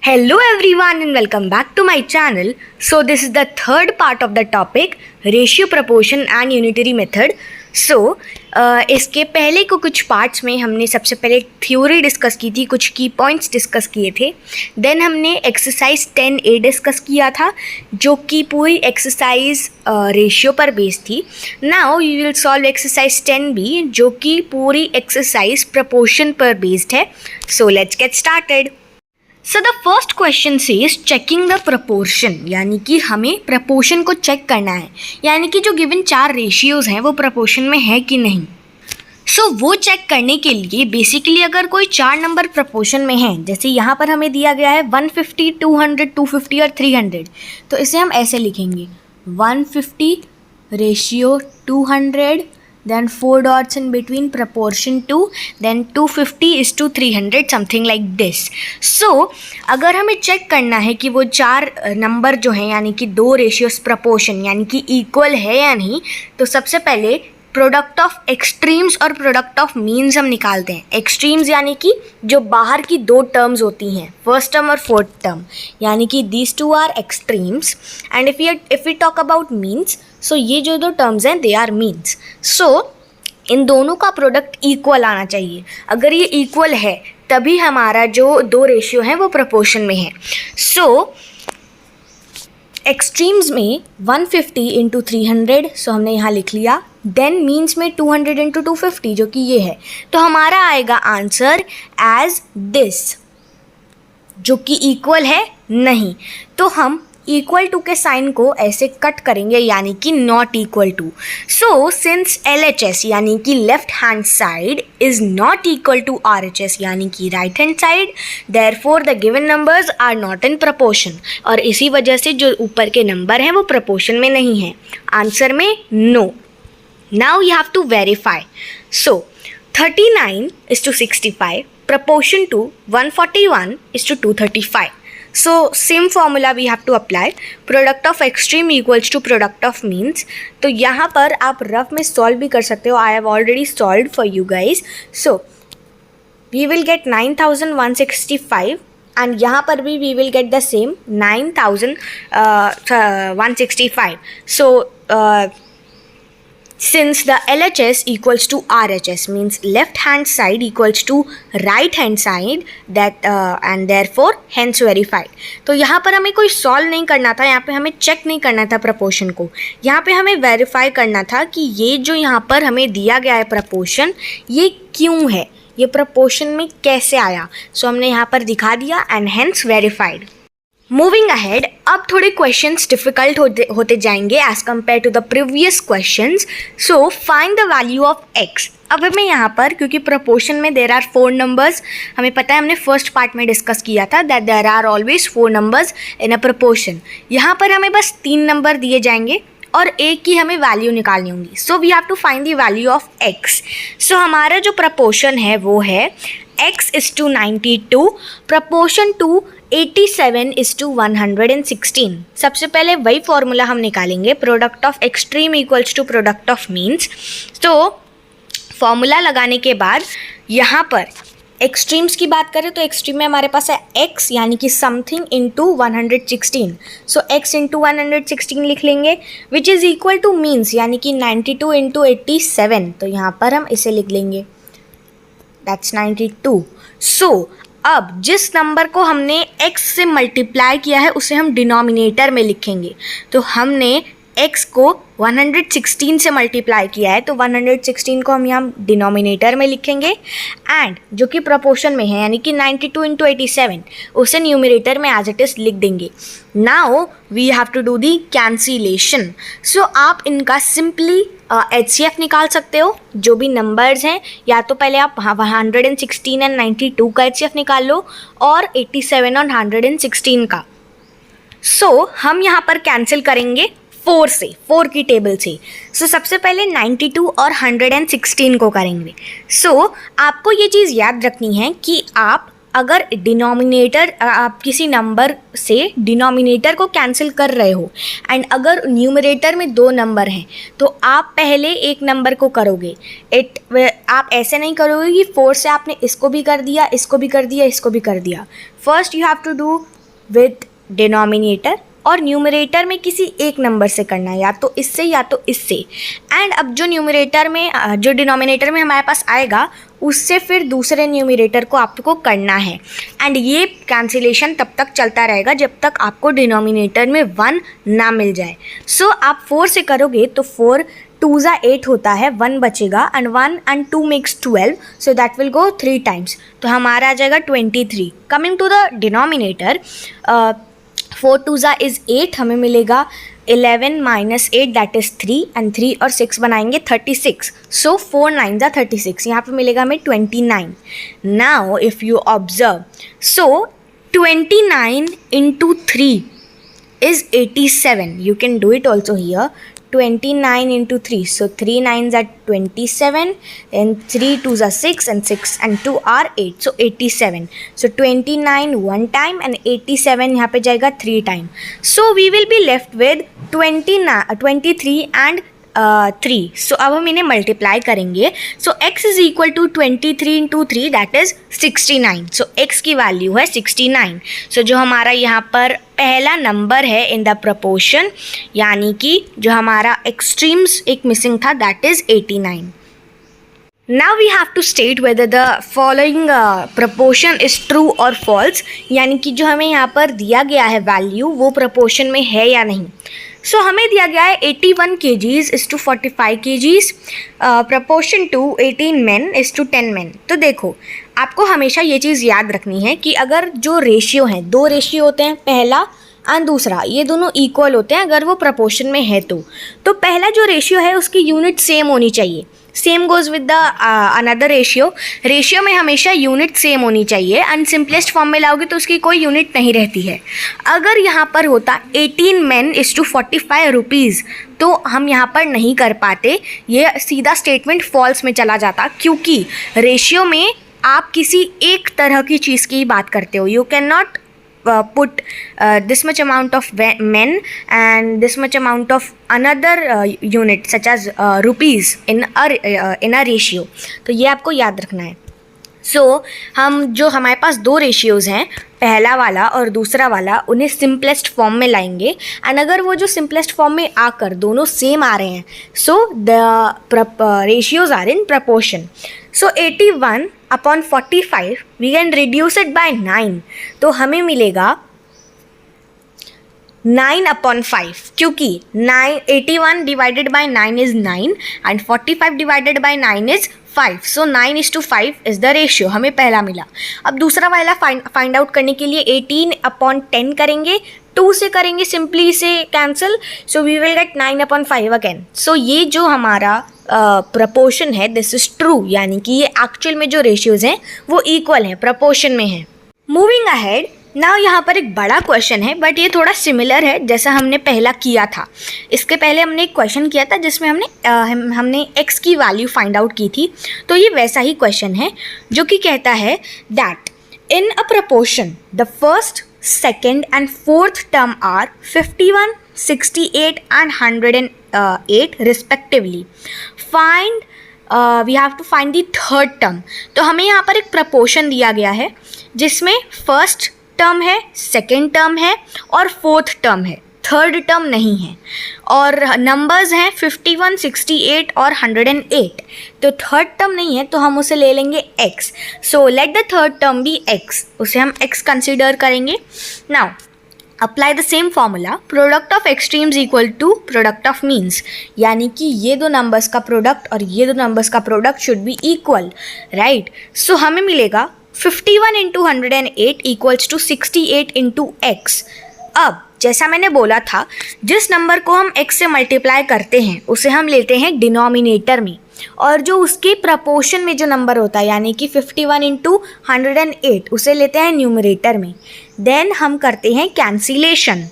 Hello everyone and welcome back to my channel. So this is the third part of the topic ratio, proportion and unitary method. इसके पहले को कुछ parts में हमने सबसे पहले थ्योरी डिस्कस की थी, कुछ की पॉइंट्स डिस्कस किए थे. देन हमने एक्सरसाइज 10A डिस्कस किया था जो कि पूरी एक्सरसाइज रेशियो पर बेस्ड थी. Now you will solve exercise 10B जो कि पूरी एक्सरसाइज प्रपोर्शन पर बेस्ड है. So let's get started. So the first question says checking the proportion, यानी कि हमें प्रपोर्शन को चेक करना है, यानी कि जो गिवन चार रेशियोज़ हैं वो प्रपोर्शन में है कि नहीं. सो वो चेक करने के लिए बेसिकली अगर कोई चार नंबर प्रपोर्शन में है, जैसे यहाँ पर हमें दिया गया है 150, 200, 250 और 300, तो इसे हम ऐसे लिखेंगे 150 ratio 200, then 4 dots in between proportion to, then 250 is to 300, something like this. So अगर हमें चेक करना है कि वो चार नंबर जो हैं यानी कि दो रेशियोस प्रपोर्शन यानी कि इक्वल है या नहीं, तो सबसे पहले प्रोडक्ट ऑफ एक्सट्रीम्स और प्रोडक्ट ऑफ मीन्स हम निकालते हैं. एक्सट्रीम्स यानी कि जो बाहर की दो टर्म्स होती हैं, फर्स्ट टर्म और फोर्थ टर्म, यानी कि these two are extremes. And if we talk about means, so ये जो दो टर्म्स हैं दे आर मीन्स. सो इन दोनों का प्रोडक्ट इक्वल आना चाहिए. अगर ये इक्वल है तभी हमारा जो दो रेशियो है वो प्रपोर्शन में है. सो एक्सट्रीम्स में 150 इंटू 300, सो हमने यहाँ लिख लिया. देन मीन्स में 200 इंटू 250 जो कि ये है, तो हमारा आएगा आंसर एज दिस जो कि इक्वल है नहीं. तो हम इक्वल टू के साइन को ऐसे कट करेंगे यानी कि not equal to. So since LHS यानी कि left hand side is not equal to RHS यानी कि right hand side, therefore the given numbers are not in proportion. और इसी वजह से जो ऊपर के नंबर हैं वो प्रपोर्शन में नहीं है. आंसर में no. Now you have to verify. So 39 is to 65, proportion to 141 is to 235. So same formula we have to apply. Product of extreme equals to product of means. तो यहाँ पर आप रफ में solve भी कर सकते हो. I have already solved for you guys. So we will get 9165 and यहाँ पर भी we will get the same 9165. So since the LHS equals to RHS means left hand side equals to right hand side, that and therefore hence verified. तो यहाँ पर हमें कोई solve नहीं करना था, यहाँ पे हमें चेक नहीं करना था प्रपोर्शन को, यहाँ पे हमें वेरीफाई करना था कि ये जो यहाँ पर हमें दिया गया है प्रपोर्शन ये क्यों है, ये प्रपोर्शन में कैसे आया. सो हमने यहाँ पर दिखा दिया and hence verified. Moving ahead, अब थोड़े क्वेश्चंस डिफ़िकल्ट होते जाएंगे as compare to the previous questions. So find the value of x. अब हमें यहाँ पर क्योंकि प्रपोर्शन में देर आर 4 नंबर्स, हमें पता है हमने फर्स्ट पार्ट में डिस्कस किया था that there are always 4 numbers in a proportion. यहाँ पर हमें बस 3 नंबर दिए जाएंगे और एक की हमें वैल्यू निकालनी होगी. So we have to find the value of x. So हमारा जो प्रपोर्शन है वो है x is to 92, proportion to 87 is to 116. सबसे पहले वही फॉर्मूला हम निकालेंगे, product of extreme equals to product of means. तो फॉर्मूला लगाने के बाद यहाँ पर एक्सट्रीम्स की बात करें तो एक्सट्रीम में हमारे पास है x यानी कि समथिंग इंटू 116. सो x इंटू 116 लिख लेंगे विच इज़ इक्वल टू मीन्स यानी कि 92 इंटू 87. तो यहाँ पर हम इसे लिख लेंगे दैट्स 92. सो अब जिस नंबर को हमने x से मल्टीप्लाई किया है उसे हम डिनोमिनेटर में लिखेंगे. तो हमने x को 116 से मल्टीप्लाई किया है तो 116 को हम यहाँ डिनोमिनेटर में लिखेंगे एंड जो कि प्रपोर्शन में है यानी कि 92 इंटू 87 उसे न्यूमरेटर में एज इट इज़ लिख देंगे. Now we have to do the cancellation. So आप इनका सिंपली HCF निकाल सकते हो. जो भी नंबर्स हैं या तो पहले आप 116 एंड 92 का HCF निकाल लो और 87 और 116 का. सो हम यहाँ पर कैंसिल करेंगे 4 से, 4 की टेबल से. सो सबसे पहले 92 और 116 को करेंगे. सो आपको ये चीज़ याद रखनी है कि आप अगर डिनोमिनेटर आप किसी नंबर से डिनोमिनेटर को कैंसिल कर रहे हो एंड अगर न्यूमरेटर में 2 नंबर हैं तो आप पहले एक नंबर को करोगे. आप ऐसे नहीं करोगे कि 4 से आपने इसको भी कर दिया, इसको भी कर दिया, इसको भी कर दिया. First you have to do with denominator और न्यूमरेटर में किसी एक नंबर से करना है, या तो इससे। एंड अब जो डिनोमिनेटर में हमारे पास आएगा उससे फिर दूसरे न्यूमरेटर को आपको करना है। एंड ये कैंसिलेशन तब तक चलता रहेगा जब तक आपको डिनोमिनेटर में 1 ना मिल जाए। सो आप 4 से करोगे तो 4 2 ज़ा 8 होता है, 1 बचेगा, and 1 and 2 makes 12, so that will go 3 times, तो हमारा आ जाएगा 23। कमिंग टू द डिनोमिनेटर, 4 2 ज़ा इज़ 8, हमें मिलेगा 11 minus 8 दैट इज़ 3, एंड 3 और 6 बनाएंगे 36, सो 4 9 ज़ा 36, यहाँ पे मिलेगा हमें 29। Now if you observe, so 29 into 3 is 87. You can do it also here. 29 into 3. So 3 9s are 27, then 3 2s are 6, and 6 and 2 are 8. So 87. So 29 one time and 87 यहाँ पे जाएगा 3 time. So we will be left with 23 and 3. So अब हम इन्हें multiply करेंगे. So x is equal to 23 into 3 that is 69. So x की value है 69. So जो हमारा यहाँ पर पहला नंबर है इन द प्रपोर्शन, यानी कि जो हमारा एक्सट्रीम्स एक मिसिंग था that is 89. Now we have to state whether the following proportion is true or false, यानी कि जो हमें यहाँ पर दिया गया है वैल्यू वो proportion में है या नहीं. सो हमें दिया गया है 81 kgs is to 45 kgs, proportion to 18 men is to 10 men. तो देखो आपको हमेशा ये चीज़ याद रखनी है कि अगर जो रेशियो हैं, 2 रेशियो होते हैं, पहला एंड दूसरा, ये दोनों इक्वल होते हैं अगर वो प्रपोर्शन में है तो पहला जो रेशियो है उसकी यूनिट सेम होनी चाहिए. Same goes with the another ratio में हमेशा यूनिट सेम होनी चाहिए, एंड सिंपलेस्ट फॉर्म में लाओगे तो उसकी कोई यूनिट नहीं रहती है. अगर यहाँ पर होता 18 men is to 45 rupees तो हम यहाँ पर नहीं कर पाते, ये सीधा स्टेटमेंट फॉल्स में चला जाता, क्योंकि रेशियो में आप किसी एक तरह की चीज़ की बात करते हो. You can not put this much amount of men and this much amount of another unit such as rupees in a ratio. तो ये आपको याद रखना है. हम जो हमारे पास 2 रेशियोज़ हैं, पहला वाला और दूसरा वाला, उन्हें सिंपलेस्ट फॉर्म में लाएंगे, एंड अगर वो जो सिंपलेस्ट फॉर्म में आकर दोनों सेम आ रहे हैं, so the ratios are in proportion. So 81 upon 45 we can reduce it by 9, तो हमें मिलेगा 9 upon 5, क्योंकि 81 divided by 9 is 9 and 45 divided by 9 is 5. So 9 is to 5 is the ratio. हमें पहला मिला. अब दूसरा वाला फाइंड आउट करने के लिए 18 upon 10 करेंगे, 2 से करेंगे सिंपली इसे cancel, so we will get 9 upon 5 again. So ये जो हमारा प्रपोर्शन है दिस इज ट्रू, यानी कि ये एक्चुअल में जो रेशियोज़ हैं वो इक्वल हैं, प्रपोर्शन में हैं. मूविंग अहेड, नाउ यहाँ पर एक बड़ा क्वेश्चन है, बट ये थोड़ा सिमिलर है जैसा हमने पहला किया था. इसके पहले हमने एक क्वेश्चन किया था जिसमें हमने x की वैल्यू फाइंड आउट की थी, तो ये वैसा ही क्वेश्चन है जो कि कहता है that in a proportion the first, second and fourth term are 51, 68 and 108 respectively. We have to find the third term. तो हमें यहाँ पर एक प्रपोर्शन दिया गया है जिसमें फर्स्ट टर्म है, सेकेंड टर्म है और फोर्थ टर्म है, थर्ड टर्म नहीं है, और नंबर्स हैं 51, 68 और 108. तो थर्ड टर्म नहीं है तो हम उसे ले लेंगे x. So let the third term be x, उसे हम x कंसिडर करेंगे. Now apply the same formula, product of extremes equal to product of means, यानी कि ये दो नंबर्स का प्रोडक्ट और ये दो नंबर्स का product should be equal, right. So हमें मिलेगा 51 into 108 equals to 68 into x. अब जैसा मैंने बोला था, जिस नंबर को हम x से मल्टीप्लाई करते हैं उसे हम लेते हैं डिनोमिनेटर में, और जो उसके प्रपोर्शन में जो नंबर होता है यानी कि 51 into 108 उसे लेते हैं न्यूमरेटर में. देन हम करते हैं कैंसिलेशन.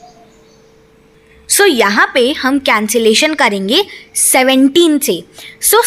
सो यहाँ पे हम कैंसिलेशन करेंगे 17 से. सो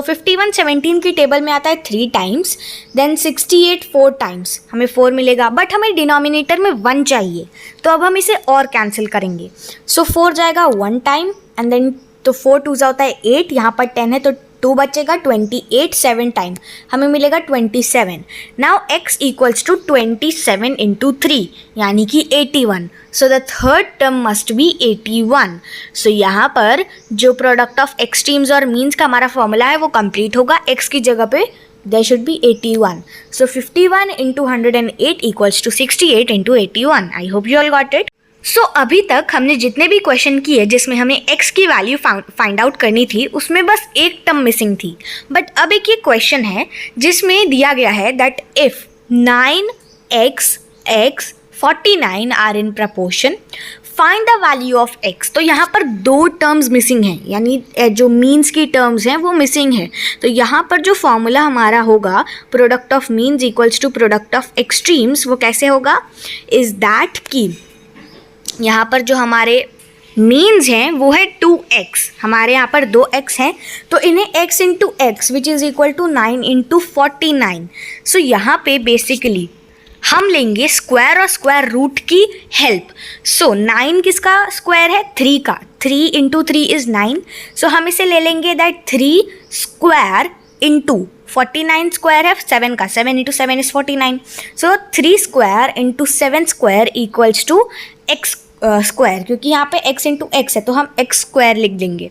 51 17 की टेबल में आता है 3 टाइम्स, देन 68 4 टाइम्स, हमें 4 मिलेगा, बट हमें डिनोमिनेटर में 1 चाहिए, तो अब हम इसे और कैंसिल करेंगे. सो 4 जाएगा 1 टाइम, एंड देन तो 4 2 होता है 8, यहाँ पर 10 है तो 2 बचेगा, 28 7 टाइम हमें मिलेगा 27. Now x equals to 27 into 3 यानी कि 81. So the third term must be 81. So यहाँ पर जो प्रोडक्ट ऑफ एक्सट्रीम्स और मीन्स का हमारा फॉर्मूला है वो कंप्लीट होगा. x की जगह पे there should be 81. So 51 into 108 equals to 68 into 81. I hope you all got it. So अभी तक हमने जितने भी क्वेश्चन किए जिसमें हमें x की वैल्यू फाइंड आउट करनी थी उसमें बस एक टर्म मिसिंग थी. बट अब एक ये क्वेश्चन है जिसमें दिया गया है that if 9x, x, 49 are in proportion, find the value of x. तो यहाँ पर दो टर्म्स मिसिंग हैं, यानी जो मीन्स की टर्म्स हैं वो मिसिंग है. तो यहाँ पर जो फॉर्मूला हमारा होगा product of means equals to product of extremes, वो कैसे होगा? इज दैट कि यहाँ पर जो हमारे मीन्स हैं वो है 2x, हमारे यहाँ पर 2x हैं, तो इन्हें x into x which is equal to 9 into 49. So यहाँ पे बेसिकली हम लेंगे स्क्वायर और स्क्वायर रूट की हेल्प. सो 9 किसका स्क्वायर है? 3 का. 3 इंटू 3 इज़ 9. सो हम इसे ले लेंगे दैट 3 स्क्वायर इंटू 49 स्क्वायर है 7 का. 7 into 7 is 49. So 3 square into 7 square equals to x square, क्योंकि यहाँ पे x इंटू एक्स है तो हम x स्क्वायर लिख देंगे.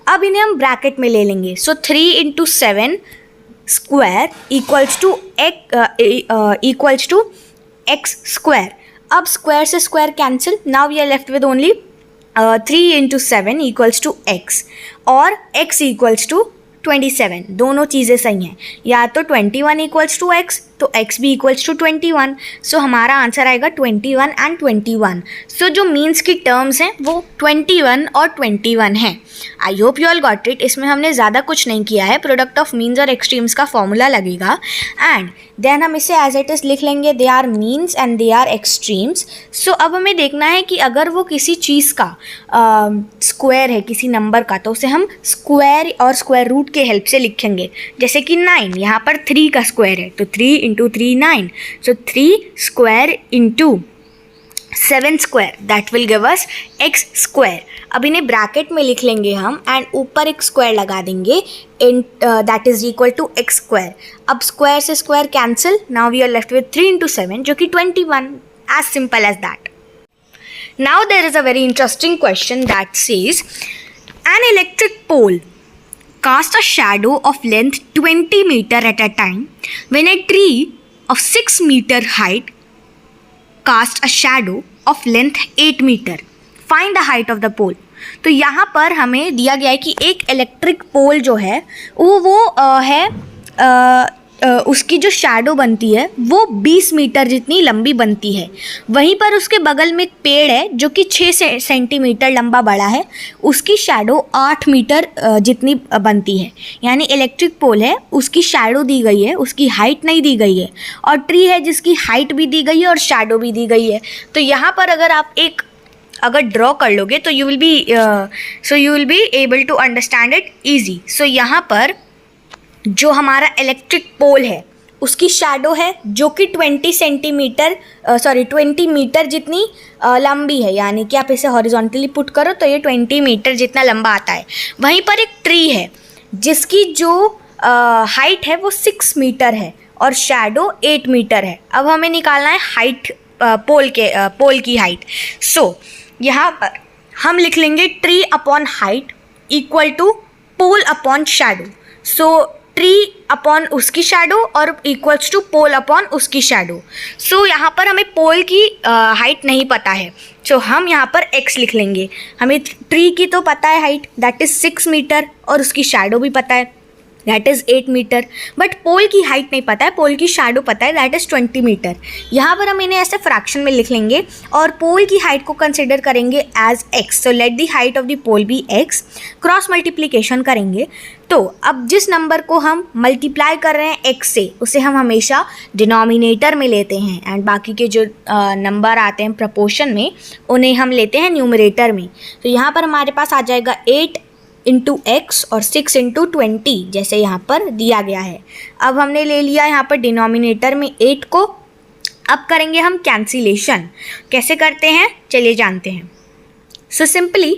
अब इन्हें हम ब्रैकेट में ले लेंगे. So 3 into 7 square equals to x square. अब स्क्वायर से square cancel. Now we are left with only 3 into 7 equals to x और x इक्वल्स टू 27. दोनों चीज़ें सही हैं. या तो 21 इक्वल्स टू x तो x भी इक्वल्स टू 21. सो हमारा आंसर आएगा 21 एंड 21. सो जो मीन्स की टर्म्स हैं वो 21 और 21 हैं. I hope you all got it. इसमें हमने ज़्यादा कुछ नहीं किया है. प्रोडक्ट ऑफ मीन्स और एक्सट्रीम्स का फॉर्मूला लगेगा एंड देन हम इसे एज इट इज़ लिख लेंगे. They are means and they are extremes. So अब हमें देखना है कि अगर वो किसी चीज़ का स्क्वायर है, किसी नंबर का, तो उसे हम स्क्वायर और स्क्वायर रूट के हेल्प से लिखेंगे. जैसे कि 9 यहाँ पर 3 का स्क्वायर है तो 3 into 3 9. So 3 square into 7 square that will give us x square. अब इन्हें ब्रैकेट में लिख लेंगे हम एंड ऊपर एक स्क्वायर लगा देंगे that is equal to x square. अब स्क्वायर से square cancel. Now we are left with 3 into 7 जो कि 21. As simple as that. Now there is a very interesting question that says an electric pole cast a shadow of length 20 meter at a time when a tree of 6 meter height cast a shadow of length 8 meter. Find the height of the pole. तो यहाँ पर हमें दिया गया है कि एक electric pole जो है उसकी जो शैडो बनती है वो 20 मीटर जितनी लंबी बनती है. वहीं पर उसके बगल में एक पेड़ है जो कि 6 सेंटीमीटर लंबा बड़ा है, उसकी शैडो 8 मीटर जितनी बनती है. यानी इलेक्ट्रिक पोल है उसकी शैडो दी गई है, उसकी हाइट नहीं दी गई है. और ट्री है जिसकी हाइट भी दी गई है और शैडो भी दी गई है. तो यहाँ पर अगर ड्रॉ कर लोगे तो you will be able to understand it easy. So यहाँ पर जो हमारा इलेक्ट्रिक पोल है उसकी शैडो है जो कि 20 मीटर जितनी लंबी है. यानी कि आप इसे हॉरिजॉन्टली पुट करो तो ये 20 मीटर जितना लंबा आता है. वहीं पर एक ट्री है जिसकी जो हाइट है वो 6 मीटर है और शैडो 8 मीटर है. अब हमें निकालना है हाइट पोल की हाइट. सो यहाँ पर हम लिख लेंगे tree upon height equal to pole upon shadow. So tree upon उसकी शैडो और इक्वल्स टू पोल अपॉन उसकी शैडो. सो यहाँ पर हमें पोल की हाइट नहीं पता है. सो हम यहाँ पर x लिख लेंगे. हमें ट्री की तो पता है हाइट दैट इज़ 6 मीटर और उसकी शैडो भी पता है दैट इज़ 8 मीटर. बट पोल की हाइट नहीं पता है, पोल की शैडो पता है दैट इज़ 20 मीटर. यहाँ पर हम इन्हें ऐसे फ्रैक्शन में लिख लेंगे और पोल की हाइट को कंसिडर करेंगे as x. So let the height of the pole be x. Cross multiplication करेंगे तो अब जिस नंबर को हम मल्टीप्लाई कर रहे हैं x से उसे हम हमेशा डिनोमिनेटर में लेते हैं एंड बाकी के जो नंबर आते हैं प्रपोर्शन में उन्हें हम लेते हैं न्यूमरेटर में. तो यहाँ पर हमारे पास आ जाएगा 8 इंटू एक्स और 6 इंटू 20 जैसे यहाँ पर दिया गया है. अब हमने ले लिया यहाँ पर डिनोमिनेटर में 8 को. अब करेंगे हम कैंसिलेशन. कैसे करते हैं चलिए जानते हैं. सो सिंपली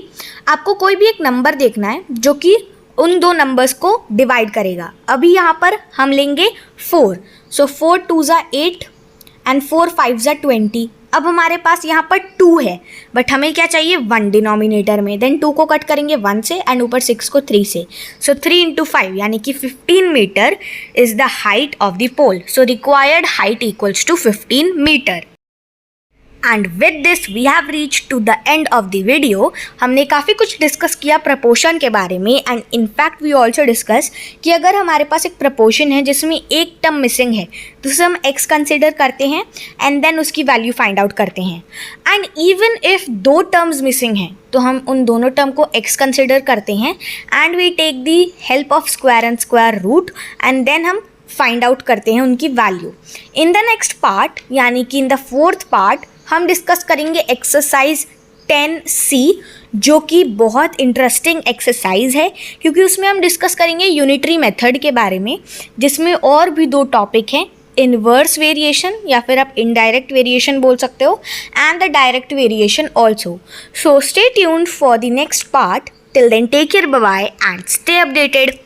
आपको कोई भी एक नंबर देखना है जो कि उन दो नंबर्स को डिवाइड करेगा। अभी यहाँ पर हम लेंगे 4, सो 4 2 ज़ा 8 एंड 4 5 ज़ा 20। अब हमारे पास यहाँ पर 2 है, बट हमें क्या चाहिए 1 डिनोमिनेटर में, देन 2 को कट करेंगे 1 से एंड ऊपर 6 को 3 से, सो 3 इंटू 5 यानी कि 15 metre is the height of the pole. So required height equals to 15 metre. And with this we have reach to the end of the video. हमने काफ़ी कुछ डिस्कस किया प्रपोर्शन के बारे में, and in fact we also discuss कि अगर हमारे पास एक प्रपोर्शन है जिसमें एक टर्म मिसिंग है तो उसे हम x कंसिडर करते हैं एंड देन उसकी वैल्यू फाइंड आउट करते हैं। And even if 2 terms missing हैं तो हम उन दोनों टर्म को x कंसिडर करते हैं and we take the help of square and square root and then हम फाइंड आउट करते हैं उनकी value. In the next part यानी कि इन द 4th पार्ट हम डिस्कस करेंगे एक्सरसाइज 10C, जो कि बहुत इंटरेस्टिंग एक्सरसाइज है क्योंकि उसमें हम डिस्कस करेंगे यूनिटरी मेथड के बारे में, जिसमें और भी 2 टॉपिक हैं, इन्वर्स वेरिएशन या फिर आप इनडायरेक्ट वेरिएशन बोल सकते हो and the direct variation also. So stay tuned for the next part. Till then take care, bye bye and stay updated.